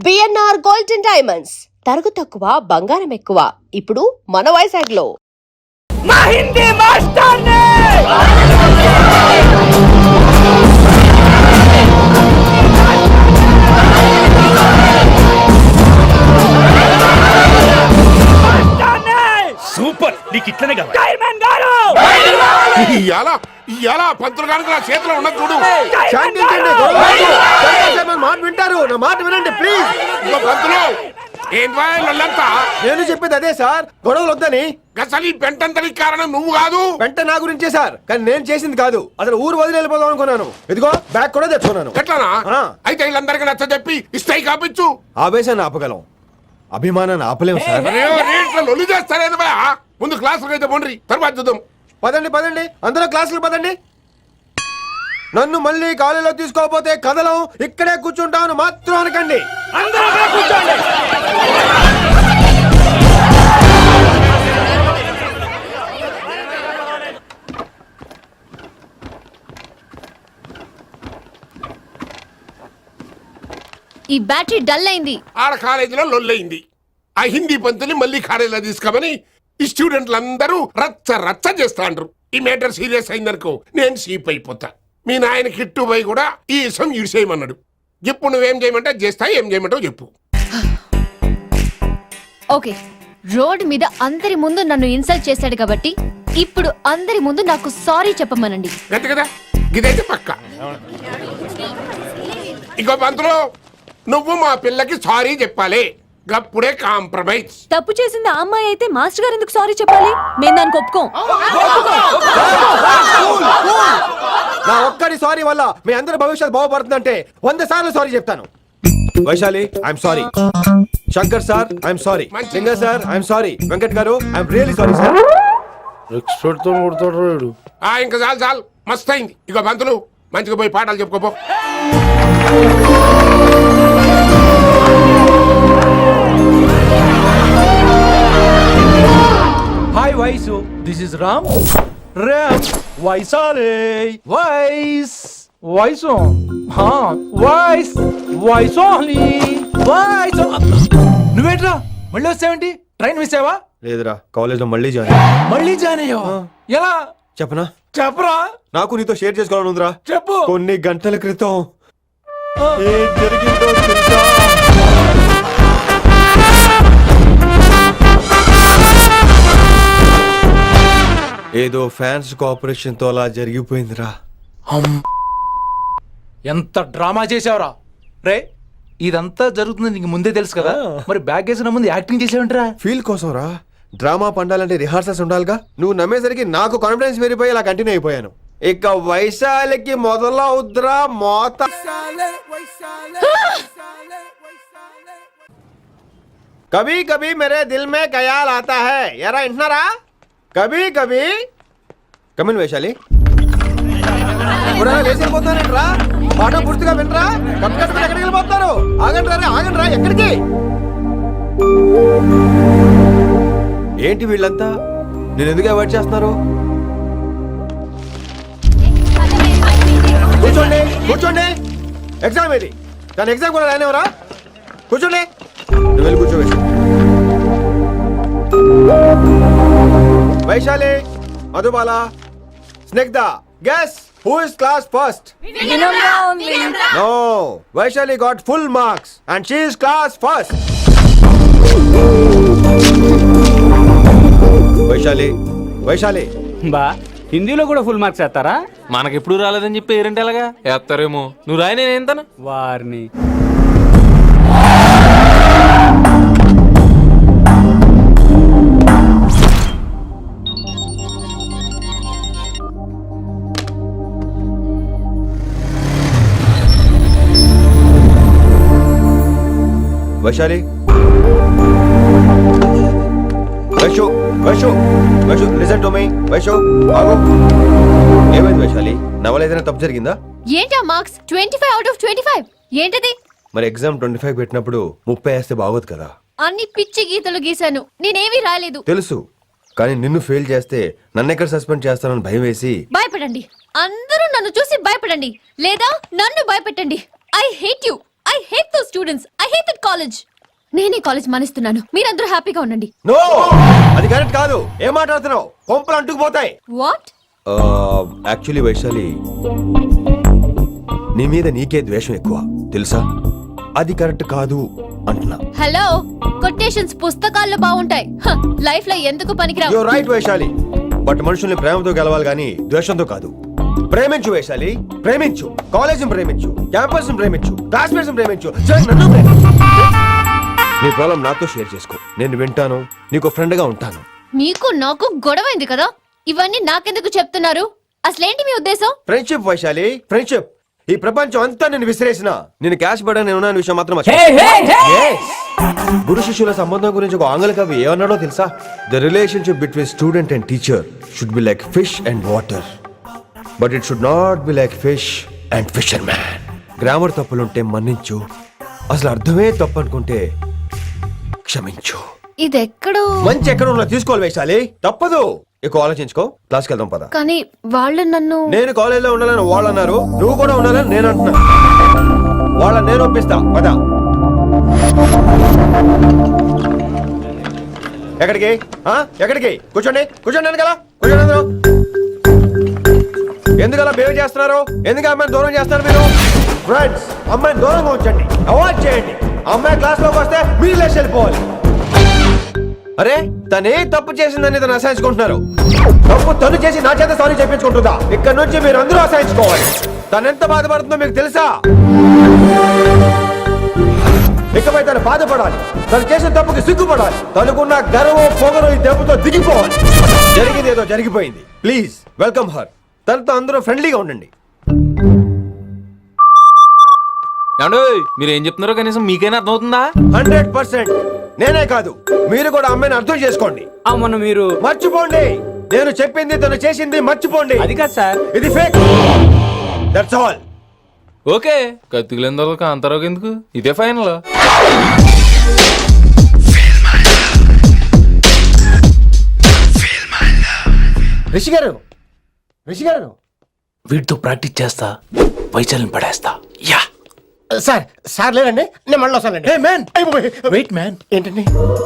BNR golden diamonds తరుగు తక్కువ బంగారం ఎక్కువ. ఇప్పుడు మన వైజాగ్ లో మా హిందీ మాస్టర్ నే సూపర్, నీకు ఇట్లనే కావాలి. చైర్మన్ గారు ఇయాల పంతులు గారికి నా చేతిలో ఉన్న చూడు. మాట వింటారు, నా మాట వినండి ప్లీజ్. ఇదిగో పంతులు, ఏంటి వాళ్ళంతా? నేను చెప్పేది అదే సార్, గొడవలు వద్దని. అసలు ఈ పెంటంతరికి కారణం నువ్వు కాదు. వెంట నా గురించే సార్, కానీ నేను చేసింది కాదు. అసలు ఊరు వదిలి వెళ్ళిపోదాం అనుకున్నాను. ఇదిగో బ్యాగ్ కూడా తెచ్చుకున్నాను. ఎట్లానా? ఆ. అయితే వీళ్ళందరికీ నచ్చ చెప్పి ఇస్తాయి కాపించు. ఆవేశాన్ని ఆపగలం, అభిమానాన్ని ఆపలేము సార్. రేట్లో లొల్లి చేస్తారేది బా. ముందు క్లాసులకు అయితే పోండి, తర్వాత చూద్దాం. పదండి పదండి, అందరూ క్లాసులు పదండి. నన్ను మళ్ళీ కాలేజీలో తీసుకోకపోతే కదలం, ఇక్కడే కూర్చుంటామని మాత్రం అనకండి. అందరూ అక్కడ కూర్చోండి. ఈ బ్యాటరీ డల్ అయింది. ఆడ కాలేజీలో లొల్లయింది. ఆ హిందీ పంతుని మళ్ళీ కాలేజీలో తీసుకోమని ఈ స్టూడెంట్లందరూ రచ్చ రచ్చ చేస్తాండ్రు. ఈ మేటర్ సీరియస్ అయిందనుకో నేను సీప్ అయిపోతా. మీ నాయన కిట్టు పోయి కూడా ఈ విషయం ఇడిసేయమన్నాడు. ఇప్పుడు నువ్వేం చేయమంటే చేస్తా, ఏం చేయమంటావు చెప్పు. ఓకే, రోడ్ మీద అందరి ముందు నన్ను ఇన్సల్ట్ చేశాడు కాబట్టి ఇప్పుడు అందరి ముందు నాకు సారీ చెప్పమనండి. గంతే కదా, ఇదైతే పక్క. ఇంకో పంతులు, నువ్వు మా పిల్లకి సారీ చెప్పాలి. గప్పుడే కాంప్రమైజ్. తప్పు చేసింది ఆ అమ్మాయి అయితే మాస్టర్ గారు ఎందుకు సారీ చెప్పాలి? మేము దానికి ఒప్పుకోం. నా ఒక్కడి సారీ వల్ల మీ అందరి భవిష్యత్తు బాగుపడుతుందంటే 100 సార్లు సారీ చెప్తాను. Vaishali, I'm sorry. Shankar sir, I'm sorry. Linger sir, I'm sorry. Venkat గారు, ఐఎమ్ రియల్లీ సారీ సార్. ఇంకా చాలు చాలు, మస్తు అయింది. ఇక పంతులు, మంచిగా పోయి పాఠాలు చెప్పుకోపో. Hi Vaisu, this is Ram. Ram వైసాలే. వైస్ వైసు, వైస్ వైసోలి వైస్. నువ్వేట్రా మళ్ళీ వస్తావేంటి? ట్రైన్ మిస్ అయ్యావా? లేదురా, కాలేజ్ లో మళ్ళీ జాయిన్. మళ్ళీ జాయిన్ అయ్యావా? ఎలా చెప్పనా? చెప్పరా. నాకు నీతో షేర్ చేసుకోవాలని ఉందిరా. చెప్పు. కొన్ని గంటల క్రితం ఏం జరిగిందో తెలుసా? ఏదో ఫ్యాన్స్ కోఆపరేషన్ తో అలా జరిగిపోయిందిరా. ఎంత డ్రామా చేసావురా రే. ఇదంతా జరుగుతుంది నీకు ముందే తెలుసు కదా, మరి బ్యాగ్ వేసిన ముందు యాక్టింగ్ చేసావంటరా? ఫీల్ కోసం రా. డ్రామా పండాలంటే రిహార్సల్స్ ఉండాలిగా. నువ్వు నమ్మేసరికి నాకు కాన్ఫిడెన్స్ పెరిగిపోయి ఇలా కంటిన్యూ అయిపోయాను. ఇక వైశాలికి మొదలవుద్రా మోత. కభీ కభీ మేరే దిల్ మే ఖయాల్ ఆతా హై. ఎరా ఇంటున్నారా? కభీ కభీ. కమిన్ వైశాలి. లేచిపోతానంట్రా, పాఠం పూర్తిగా వినరా? కట్టుకట్టుకుని ఎక్కడికి వెళ్ళిపోతారు? ఆగండి రా, ఆగండి రా. ఎక్కడికి? ఏంటి వీళ్ళంతా నేను ఎందుకు అవాయిడ్ చేస్తున్నారు? కూర్చోండి కూర్చోండి. ఎగ్జామ్ ఏది? కానీ ఎగ్జామ్ కూడా రానివరా? కూర్చోండి. నువ్వు వెళ్ళి కూర్చోవేసి. Vaishali, Madhubala, Snigdha, guess who is class first? No, Vaishali got full marks and she is class first. Vaishali బా, హిందీలో కూడా ఫుల్ మార్క్స్ వేస్తారా? మనకెప్పుడు రాలేదని చెప్పి ఏరంటే ఎలాగా వేస్తారేమో. నువ్వు రాయి, నేను ఏంతను వారిని. Vaishali, Vaishu listen to me. Vaishu ఆగు. ఏమైంది వైశాలి? నవల ఏదైనా తప్పు జరిగిందా? ఏంటా మార్క్స్? 25 out of 25 ఏంటది? మరి ఎగ్జామ్ 25 పెట్టినప్పుడు 30 వేస్తే బాగోదు కదా. అన్ని పిచ్చి గీతలు గీశాను, నేనేమీ రాలేదు. తెలుసు, కానీ నిన్ను ఫెయిల్ చేస్తే నన్నెక్కడ సస్పెండ్ చేస్తానని భయం వేసి. భయపడండి, అందరూ నన్ను చూసి భయపడండి, లేదా నన్ను భయపెట్టండి. I hate you, I hate those students. I hate that college. నేనే కాలేజ్ మానేస్తున్నాను. మీరందరూ హ్యాపీగా ఉండండి. నో, అది కరెక్ట్ కాదు. ఏం మాట్లాడుతున్నావు? కొంపలు అంటుకుపోతాయి. వాట్? యాక్చువల్లీ వైశాలి, నీ మీద నీకే ద్వేషం ఎక్కువ తెలుసా? అది కరెక్ట్ కాదు అంటున్నా. హలో, కొటేషన్స్ పుస్తకాల్లో బాగుంటాయి, లైఫ్ లో ఎందుకు పనికిరావు. యు రైట్ వైశాలి, బట్ మనుషుల్ని ప్రేమతో గెలవాలి గాని ద్వేషంతో కాదు. ప్రేమించు వైశాలి, ప్రేమించు. కాలేజీని ప్రేమించు, క్యాంపస్ ప్రేమించు, క్లాస్మేట్స్ ప్రేమించు, చివరికి నన్ను ప్రేమించు. నీ ప్రాబ్లం నాతో షేర్ చేసుకో. నేను వింటాను, నీకు ఫ్రెండ్ గా ఉంటాను. మీకు నాకు గొడవైంది కదా, ఇవన్నీ నాకెందుకు చెప్తున్నారు? అసలేంటి మీ ఉద్దేశం? Friendship Vaishali, friendship. ఈ ప్రపంచం అంతా నేను విసిరేసిన నేను క్యాష్ పడా నేను ఉన్న విషయం మాత్రం Yes. గురు శిష్యుల సంబంధం గురించి ఒక ఆంగ్ల కవి ఏమన్నాడో తెలుసా? The relationship between student and teacher should be like fish and water, but it should not be like fish and fisherman. Grammar తప్పులుంటే మన్నించు, అసలు అర్థమే తప్పు అనుకుంటే క్షమించు. ఇది ఎక్కడో మంచి ఎక్కడ ఉన్నా తీసుకోవాలి వైశాలి, తప్పదు. ఎక్కువ ఆలోచించుకో, క్లాస్కి వెళ్దాం పద. కానీ వాళ్ళు నన్ను నేను కాలేజీలో ఉండాలని వాళ్ళు అన్నారు, నువ్వు కూడా ఉండాలని నేను అంటున్నా. వాళ్ళని నేను ఒప్పిస్తా, పద. ఎక్కడికి ఎక్కడికి? కూర్చోండి కూర్చోండి వెనకాల కూర్చోండి అందరూ. ఎందుకలా బిహేవ్ చేస్తున్నారు? ఎందుకు అమ్మాయిని దూరం చేస్తారు మీరు? ఫ్రెండ్స్, అమ్మాయిని దూరంగా ఉంచండి, అవాయిడ్ చేయండి. అమ్మాయి క్లాస్ లోకి వస్తే మీరు లేచి వెళ్ళిపోవాలి. అరే, తనే తప్పు చేసిందని తను అసహించుకుంటున్నారు. తప్పు తను చేసి నా చేత సారీ చెప్పించుకుంటుందా? ఇక్కడ నుంచి మీరు అందరూ అసహించుకోవాలి. తను ఎంత బాధపడుతుందో మీకు తెలుసా? ఇకపై తను బాధపడాలి, తను చేసిన తప్పుకి సిగ్గుపడాలి. తనకున్న గర్వం పొగరు ఈ దెబ్బతో దిగిపోవాలి. జరిగింది ఏదో జరిగిపోయింది. Please welcome her. తనతో అందరూ ఫ్రెండ్లీగా ఉండండి. మీరు ఏం చెప్తున్నారో కనీసం మీకైనా అర్థమవుతుందా? 100%. నేనే కాదు, మీరు కూడా అమ్మాయిని అర్థం చేసుకోండి. మొన్న మీరు మర్చిపోండి, నేను చెప్పింది తను చేసింది మర్చిపోండి. అది కాదు సార్, ఇది ఫేక్. That's all. ఓకే, కత్తిలేని తర్వాత అంతరావు ఎందుకు? ఇదే ఫైనల్. రిషి గారు, రిషి గారు, వీటితో ప్రాక్టీస్ చేస్తా, వైశాలిని పడేస్తా. యా సార్, సార్ లేదండి, నేను మళ్ళీ వస్తానండి. హే మ్యాన్, వెయిట్ మ్యాన్, ఏంటండి?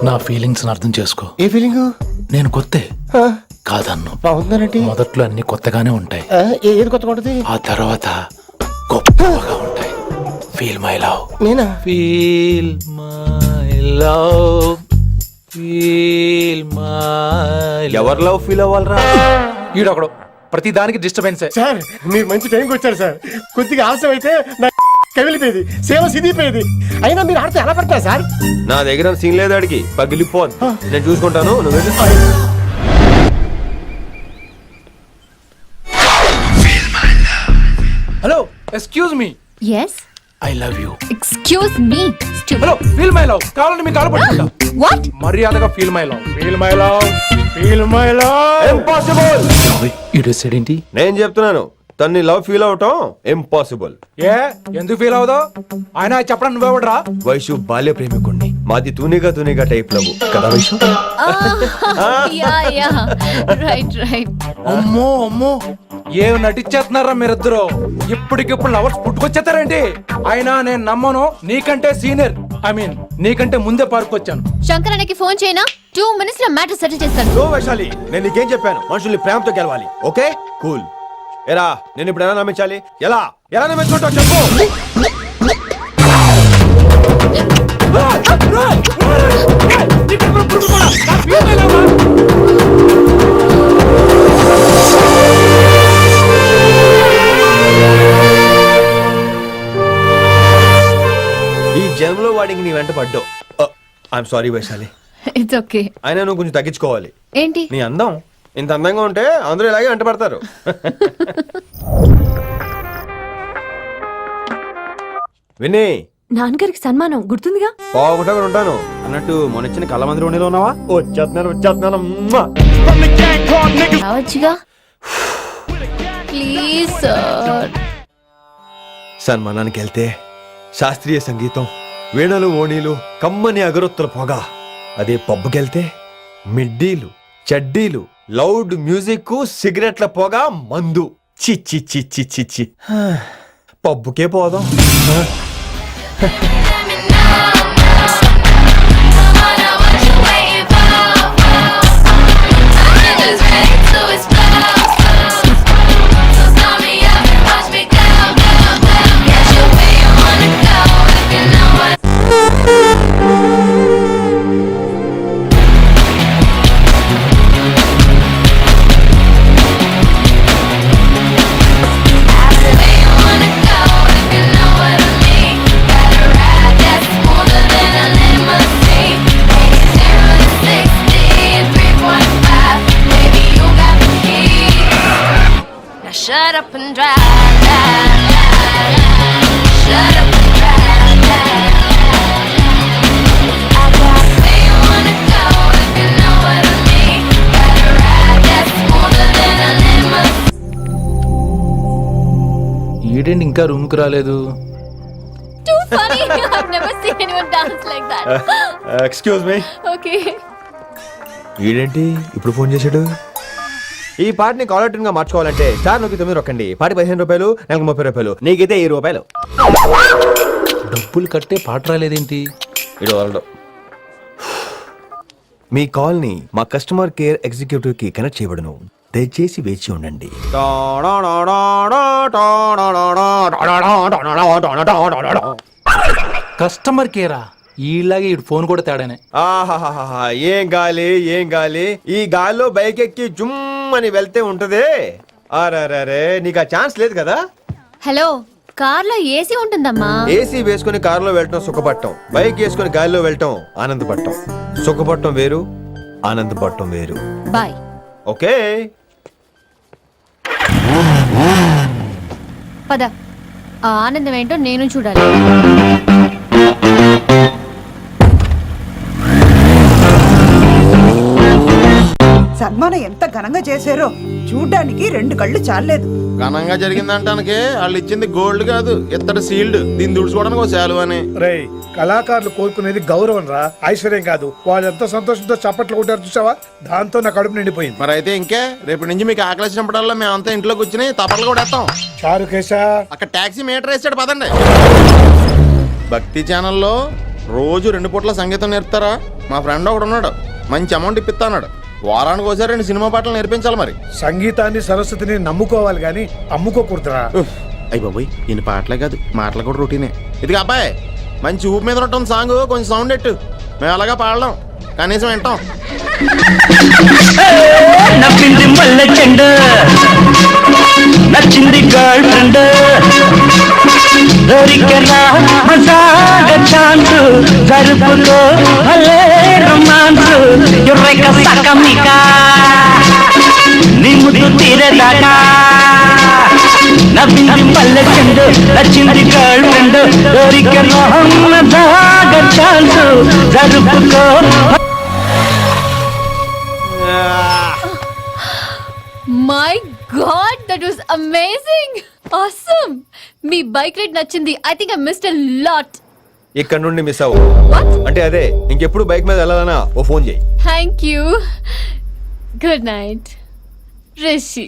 నా ఫీలింగ్స్ అర్థం చేసుకో. ఏ ఫీలింగ్? నేను కొత్తే కాదన్ను. బాగుందండి. మొదట్లో అన్ని కొత్తగానే ఉంటాయి, ఏది కొత్తగా ఉంటుంది? ఆ తర్వాత గొప్పగా ఉంటాయి. Feel my love. నేనా? Feel my love, feel my. ఎవరు లవ్ ఫీల్ అవ్వాలరా? ఈడొకడు ప్రతి దానికి డిస్టర్బెన్సే. సార్, మీరు మంచి టైంకి వచ్చారు సార్. కొద్దిగా ఆలస్యం అయితే నా కమిలిపోయేది, సేవ సిదిపోయేది. అయినా మీరు ఆడితే ఎలా పడతారు సార్? నా దగ్గర సీన్ లేదు, అడిగి పగిలిపోదు. నేను చూసుకుంటాను, నువ్వు వెళ్ళు. Hello, excuse me. Yes, I love you. Excuse me. Hello, feel my love. కావాలంటే మీకు కాలు పట్టుకుంటా. వాట్? మర్యాదగా feel my love, feel my love, feel my love. Impossible. ఇటు సైడ్ ఏంటి? నేను చెప్తున్నాను, తన్ని లవ్ ఫీల్ అవటం ఇంపాసిబుల్. ఏ ఎందుకు ఫీల్ అవుదో? ఆయన చెప్పడం నువ్వెవడరా? వైషు బాల్య ప్రేమికుణ్ణి, మాది తూనిగా తూనిగా టైప్ లవ్ కదా Vaishu? Yeah yeah, right right. అమ్మో అమ్మో, ఏం నటించేస్తున్నారా మీరిద్దరు? ఇప్పటికిప్పుడు లవర్స్ పుట్టుకొచ్చేస్తారేంటి? అయినా నేను నమ్మను. నీకంటే సీనియర్, ఐ మీన్ నీకంటే ముందే పార్క్ వచ్చాను. శంకర్ అన్నకి ఫోన్ చేయనా? 2 minutes లో మ్యాటర్ సెటిల్ చేస్తాను. నో వైశాలి, నేను నీకేం చెప్పాను? మనుషుల్ని ప్రేమతో గెలవాలి. Okay cool. ఎరా, నేను ఇప్పుడు ఎలా నమ్మించాలి? ఎలా ఎలా నమ్మించుకుంటావు చెప్పు. ఈ జన్మలో వాడికి నీ వెంట పడ్డావు. I'm sorry Vaishali. It's okay. అయినా నువ్వు కొంచెం తగ్గించుకోవాలి. ఏంటి? నీ అందం ఇంత అందంగా ఉంటే అందరూ ఇలాగే వెంట పడతారు. విన్నీ, నాన్నగారికి సన్మానం గుర్తుందిగా? బాగుంటా కూడా ఉంటాను అన్నట్టు మొన్న ఇచ్చిన కళ్ళ మందిరం ఉండేలో ఉన్నావా? వచ్చేస్తున్నాను. రావచ్చుగా. Please sir. సన్మానానికి వెళ్తే శాస్త్రీయ సంగీతం, వీణలు ఓణీలు, కమ్మని అగరొత్తుల పొగ. అదే పబ్బుకెళ్తే మిడ్డీలు, చెడ్డీలు, లౌడ్ మ్యూజిక్, సిగరెట్ల పొగ, మందు. చిచ్చి చిచ్చి చిచ్చి. పబ్బుకే పోదాం. Shut up and drive. Shut up and drive. I got where you wanna go if you know what I mean. Better ride, that's smoother than a limousine. ఈడేంటి ఇంకా రూమ్ కి రాలేదు? Too funny. I've never seen anyone dance like that. Excuse me. Okay. ఈడేంటి ఇప్పుడు phone చేశాడు? ఈ పాటని caller tune గా మార్చుకోవాలంటే స్టార్ నొక్కి 9 రొక్కండి. పాటి 15 రూపాయలు, నెలకు 30 రూపాయలు, నీకైతే 10 రూపాయలు. డబ్బులు కట్టే పాట రాలేదేంటి? ఇడు వరల్డ్. మీ కాల్ ని మా కస్టమర్ కేర్ ఎగ్జిక్యూటివ్ కి కనెక్ట్ చేయబడును. దయచేసి వేచి ఉండండి. కస్టమర్ కేరా? ఈలాగే ఇటు ఫోన్ కూడా తేడానే. ఆహాహాహా, ఏం గాలి ఏం గాలి. ఈ గాలిలో బైక్ ఎక్కి జుమ్ అని వెళ్తే ఉంటదే. అరే నీకు ఆ ఛాన్స్ లేదు కదా. హలో, కార్లో ఏసీ ఉంటుందమ్మా. ఏసీ వేసుకుని కారులో వెళ్ళటం సుఖపట్టం, బైక్ వేసుకుని గాలిలో వెళ్ళటం ఆనందపట్టం. సుఖపట్టం వేరు, ఆనందపట్టం వేరు. బాయ్. ఓకే పద, ఆ ఆనందం ఏంటో నేను చూడాలి. సన్మానం ఎంత ఘనంగా చేశారో చూడ్డానికి 2 కళ్ళు చాలేదు. ఘనంగా జరిగిందంటానికి వాళ్ళు ఇచ్చింది గోల్డ్ కాదు, ఇత్తడి సీల్డ్. దీన్ని దుడుచుకోవడానికి ఒక శాలువ అని. రేయ్, కళాకారులు కోరుకునేది గౌరవం రా, ఐశ్వర్యం కాదు. వాళ్ళు ఎంతో సంతోషంతో చప్పట్లు కొట్టారు చూసావా, దాంతో నా కడుపు నిండిపోయింది. మరి అయితే ఇంకే, రేపటి నుంచి మీకు ఆకలి వచ్చినప్పుడల్లా మేమంతా ఇంట్లో కూర్చుని తప్పట్లు కూడా వేస్తాం. చారు కేశా, అక్కడ టాక్సీ మీటర్ వేసాడు, పదండి. భక్తి ఛానల్లో రోజు 2 పూట్ల సంగీతం నేర్పుతారా? మా ఫ్రెండ్ ఒకడు ఉన్నాడు, మంచి అమౌంట్ ఇప్పిస్తా అన్నాడు. వారానికి ఒకసారి 2 సినిమా పాటలు నేర్పించాలి. మరి సంగీతాన్ని సరస్వతిని నమ్ముకోవాలి గాని అమ్ముకోకూడదురా. అయ్యి బాబోయ్, ఈయన పాటలే కాదు మాటలు కూడా రొటీనే. ఇదిగా అబ్బాయి, మంచి ఊపి మీద ఉంటుంది సాంగ్, కొంచెం సౌండ్ ఎట్టు. మేము అలాగా పాడలేం, కనీసం వింటాం. నచ్చింది మల్లె చెండు, నచ్చింది గర్ల్ ఫ్రెండ్, దొరికనా మజాగ ఛాన్స్, జరుపుకో భలే రొమాన్స్, యుర్రెక సకమిక నీ ముద్దు తీరేదాకా. నవ్వింది మల్లె చెండు, నచ్చింది గర్ల్ ఫ్రెండ్, దొరికనా మజాగ ఛాన్స్, జరుపుకో. My god, that was amazing. Awesome. మీ బైక్ రైడ్ నచ్చింది. I think I missed a lot. ఇక్కడ నుండి మిస్ అవ్వు. అంటే అదే, ఇంకెప్పుడు బైక్ మీద వెళ్ళాలన్నా ఓ ఫోన్ చేయి. Thank you. Good night Rishi.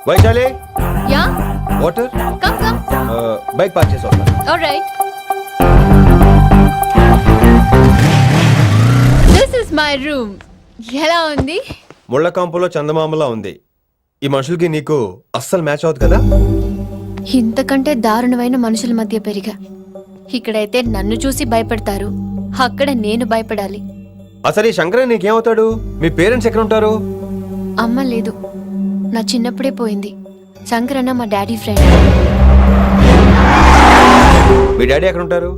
Vaishali, yeah, water. Come come. Bike park చేసి వస్తాను. Alright. This is my room. ఎలా ఉంది? ముళ్ళ కాంపులో చందమామలా ఉంది. ఈ మనుషులకి నీకు అస్సలు మ్యాచ్ అవుతుంది కదా. ఇంతకంటే దారుణమైన మనుషుల మధ్య పెరిగా. ఇక్కడైతే నన్ను చూసి భయపడతారు, అక్కడ నేను భయపడాలి. అసలు ఈ శంకరన్ నీకేమవుతాడు? మీ పేరెంట్స్ ఎక్కడ ఉంటారు? అమ్మ లేదు, నా చిన్నప్పుడే పోయింది. శంకరన్న మా డాడీ ఫ్రెండ్. మీ డాడీ ఎక్కడ ఉంటారు?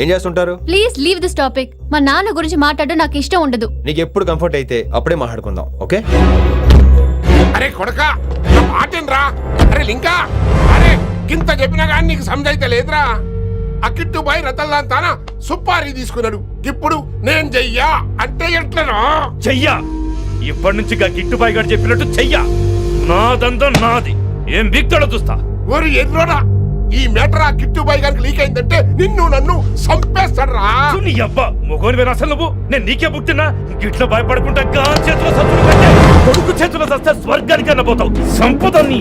ఏం చేస్తుంటారు? Please leave this topic. మా నాన్న గురించి మాట్లాడడం నాకు ఇష్టం ఉండదు. నీకు ఎప్పుడు కంఫర్ట్ అయితే అప్పుడే మాట్లాడుకుందాం, ఓకే? అరే కొడకా, నా మాటేనరా? అరే లింకా, అరే గింత చెప్పినా కానీ నీకు సమజైతే లేదురా. ఆ కిట్టుబాయి రతల్లాంతాన సుపారీ తీసుకున్నాడు. ఇప్పుడు నేను చెయ్యా అంటే ఎట్లనో చెయ్యా. ఇప్పటి నుంచి గిట్టుబాయి గారు చెప్పినట్టు చెయ్యా. నా దంతం నాది. ఏం బిక్తాడో చూస్తా. ఓరి ఎర్రోడా, ఈ మేటర్ ఆ కిట్టుబాయ్ గారికి లీక్ అయిందంటే నిన్ను నన్ను చంపేస్తాడ్రా. నీ అబ్బా మొగోని అసలు నువ్వు నేను నీకే పుట్టినా గిట్ల భయపడకుండా గాన్ చేతిలో సత్తులు కంటే కొడుకు చేతిలో సస్తే స్వర్గానికి అన్నపోతావు. సంపద నీ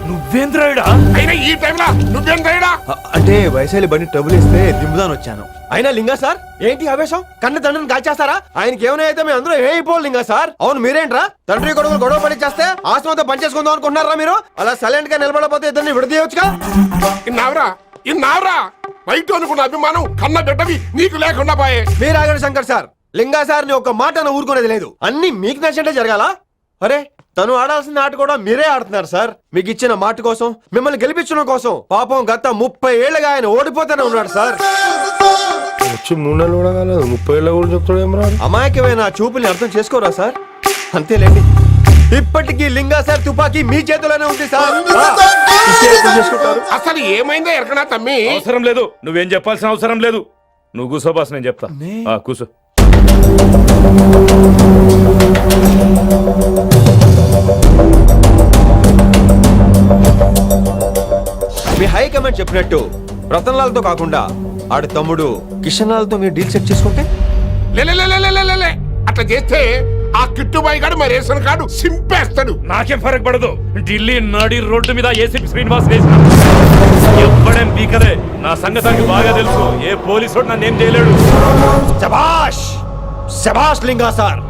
నువ్వేంద్రాయుడా? అయినా ఈ టైంలో నువ్వేం రైడా? అంటే వైశాలి బండి ట్రబుల్ ఇస్తే దింపుదాని వచ్చాను. అయినా లింగా సార్ ఏంటి ఆవేశం? కన్న తండ్రిని కాల్చేస్తారా? ఆయనకి ఏమైనా అయితే మేము అందరూ ఏమైపోవాలి లింగా సార్. అవును మీరేంట్రా తండ్రి కొడుకులు గొడవ పడి చేస్తే ఆశ్రమంతో పనిచేసుకుందాం అనుకుంటున్నారా మీరు? అలా సైలెంట్ గా నిలబడపోతే ఇద్దరిని విడదీయొచ్చుగా. ఇన్నావరా బయట అనుకున్న అభిమానం కన్న బిడ్డవి నీకు లేకుండా పోయే. మీరు ఆగండి శంకర్ సార్. లింగా సార్ ని ఒక మాట ఊరుకునేది లేదు. అన్ని మీకు నచ్చినట్టే జరగాల. అరే తను ఆడాల్సిన ఆట కూడా మీరే ఆడుతున్నారు సార్. మీకు ఇచ్చిన మాట కోసం, మిమ్మల్ని గెలిపించడం కోసం పాపం గత 30 ఏళ్లుగా ఆయన ఓడిపోతూనే ఉన్నాడు సార్. వచ్చి 3 నెలలు కూడా కాలేదు 30 ఏళ్ళ కూడా చెప్తాడు. అమాయకమైన చూపుల్ని అర్థం చేసుకోరా సార్? అంతేలేండి. ఇప్పటికీ లింగా సార్ తుపాకీ మీ చేతిలోనే ఉంది సార్. అసలు ఏమైందో ఎరకనా తమ్మి? అవసరం లేదు, నువ్వేం చెప్పాల్సిన అవసరం లేదు. నువ్వు కూసో బాస్, నేను చెప్తా. కూసో. మీ హై కమాండ్ చెప్పినట్టు రతన్ లాల్ తో కాకుండా ఆడి తమ్ముడు కిషన్ లాల్ తో మీరు డీల్ సెట్ చేసుకుంటే లే అట్లా చేస్తే ఆ కిట్టుబాయ్ గారు మరి రేషన్ కార్డు సింపేస్తాడు. నాకేం ఫరక్ పడదు. ఢిల్లీ నడి రోడ్డు మీద ఏసీపీ శ్రీనివాస్ వేసిన ఎవ్వడేం పీకలే. నా సంగతానికి బాగా తెలుసు. ఏ పోలీసు నన్నేం చేయలేడు. శభాష్ శభాష్ లింగా సార్.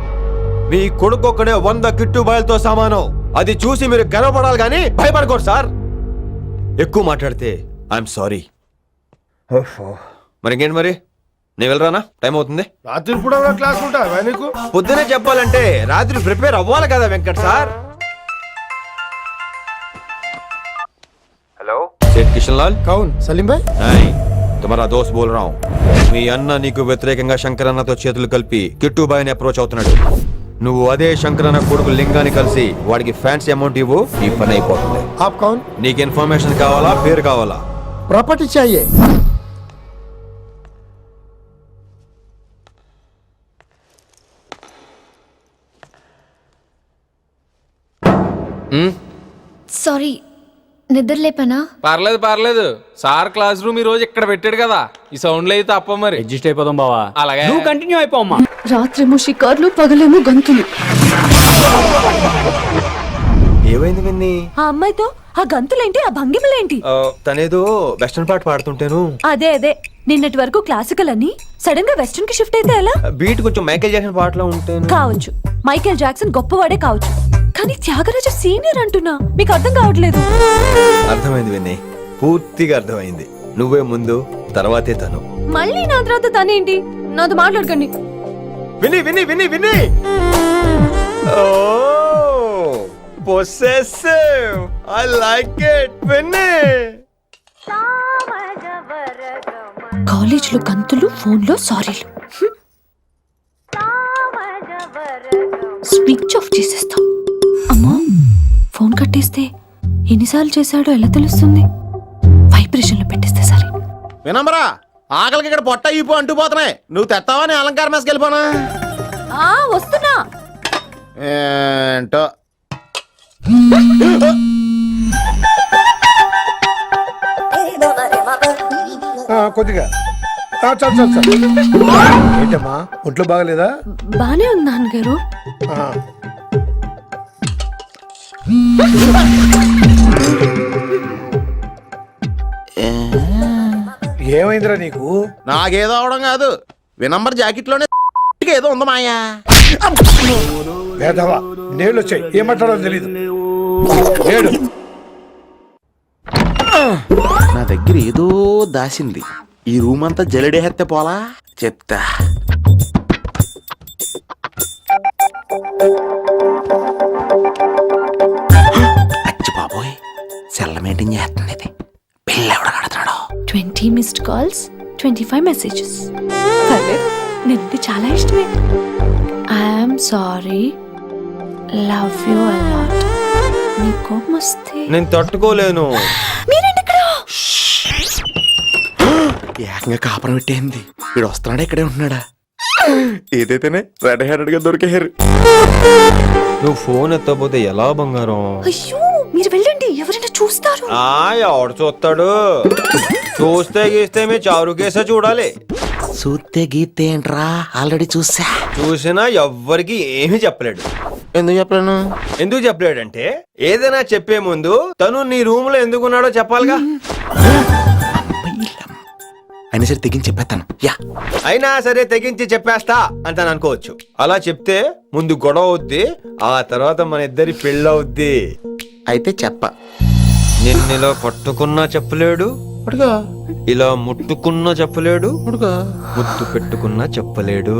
మీ కొడుకు ఒక్కడే 100 కిట్టుబాయలతో సమానం. అది చూసి మీరు గర్వపడాలి కానీ భయపడకూడదు సార్. ఎక్కువ మాట్లాడితే ఐఎమ్ సారీ. మరి ఇంకేంటి మరి నేను వెళ్ళరానా? టైం అవుతుంది. రాత్రి కూడా క్లాస్ ఉంటా నీకు? పొద్దునే చెప్పాలంటే రాత్రి ప్రిపేర్ అవ్వాలి కదా వెంకట్ సార్. హలో సేठ కిషన్ లాల్. కౌన్ సలీం భాయ్? తుమారా దోస్త్ బోల్ రా. మీ అన్న నీకు వ్యతిరేకంగా శంకర్ అన్నతో చేతులు కలిపి కిట్టుబాయిని అప్రోచ్ అవుతున్నాడు. నువ్వు అదే శంకర్ అన్న కొడుకు లింగాన్ని కలిసి వాడికి ఫ్యాన్సీ అమౌంట్ ఇవ్వు, ఈ పని అయిపోతుంది. ఆప్ కౌన్? నీకు ఇన్ఫర్మేషన్ కావాలా, పేరు కావాలా? ప్రాపర్టీ చాయే. సారీ, నిద్ర లేపనా? పర్లేదు పర్లేదు. సార్ క్లాస్ రూమ్ ఈ రోజు ఇక్కడ పెట్టాడు కదా, ఈ సౌండ్లు అయితే తప్ప మరి అడ్జస్ట్ అయిపోదాం బావా. అలాగే నువ్వు కంటిన్యూ అయిపోమ్మా. రాత్రేమో షికార్లు, పగలేమో గంతులు. ఏమైంది విన్ని? ఆ అమ్మాయితో ఆ గంతులేంటి, ఆ భంగిమలేంటి? తనేదో వెస్టర్న్ పాట పాడుతుంటేను. అదే నిన్నటి వరకు క్లాసికల్ అని సడన్ గా వెస్టర్న్ కి షిఫ్ట్ అయితే ఎలా? బీట్ కొంచెం మైకేల్ జాక్సన్ పాటలో ఉంటాను. కావచ్చు, మైకేల్ జాక్సన్ గొప్పవాడే కావచ్చు, కానీ త్యాగరాజ సీనియర్ అంటున్నా. మీకు అర్థం కావట్లేదు. అర్థమైంది విన్ని, పూర్తిగా అర్థమైంది. నువ్వే ముందు, తర్వాతే తను. మళ్ళీ నా తర్వాత తనేంటి? నాతో మాట్లాడకండి. విని విని విని విని possessive. I like it. విని కాలేజ్ లో గంతులు, ఫోన్ లో సారీలు. స్విచ్ ఆఫ్ చేసేస్తా. అమ్మా, ఫోన్ కట్టేస్తే ఎన్నిసార్లు చేశాడో ఎలా తెలుస్తుంది? వైబ్రేషన్ లో పెట్టేస్తే సరే. వినమ్రా, ఆకలికి ఇక్కడ పొట్ట ఈపు అంటుపోతున్నాయి. నువ్వు తెస్తావని అలంకార మేస్కి వెళ్ళిపోనా? వస్తున్నా. ఏంటో కొద్దిగా చాలు. ఏంటమ్మా ఒంట్లో బాగలేదా? బానే ఉంది నాన్నగారు. ఏమైందిరా నీకు? నాకేదో అవడం కాదు, వినంబర్ జాకెట్ లోనే ఏదో ఉంది మాయా. వేదవా, నేళ్ళు వచ్చాయి, ఏం మాట్లాడాలో తెలీదు. నేడు నా దగ్గర ఏదో దాసింది. ఈ రూమ్ అంతా జలడేహెత్తే పోలా చెప్తా. అచ్చి బాబోయ్, సెల్ల మెయింటైన్ చేస్తుంది ఇది. పిల్ల ఎవడ కడుతున్నాడు? 20 మిస్డ్ కాల్స్, 25 మెసేజెస్. పర్లేదు, నిన్ను చాలా ఇష్టమే. I'm sorry, love you a lot. నీ కోపం వస్తే నేను తట్టుకోలేను. ఏకంగా కాపురం పెట్టేంది. వీడు వస్తున్నాడా, ఇక్కడే ఉంటున్నాడా? ఏదైతేనే రెడ్ హ్యాండెడ్ గా దొరికారు. నువ్వు ఫోన్ ఎత్తపోతే ఎలా బంగారం? అయ్యో మీరు వెళ్ళండి, ఎవరైనా చూస్తారు. ఎవడు చూస్తాడు? చూస్తే గీస్తే మీ చారు కేసే చూడాలి. చూస్తే గీతే ఏంట్రా, ఆల్రెడీ చూసా. చూసినా ఎవ్వరికి ఏమీ చెప్పలేడు. ఎందుకు చెప్పలేను? ఎందుకు చెప్పలేడంటే ఏదైనా చెప్పే ముందు తను నీ రూమ్ లో ఎందుకున్నాడో చెప్పాలిగా. అయినా సరే తెగించి చెప్పేస్తాను. యా, అయినా సరే తెగించి చెప్పేస్తా అంటాను అనుకోవచ్చు. అలా చెప్తే ముందు గొడవ అవుద్ది, ఆ తర్వాత మన ఇద్దరి పెళ్ళవుద్ది. అయితే చెప్ప. నిన్నిలా పట్టుకున్నా చెప్పలేడు, ఇలా ముట్టుకున్నా చెప్పలేడు, ముద్దు పెట్టుకున్నా చెప్పలేడు.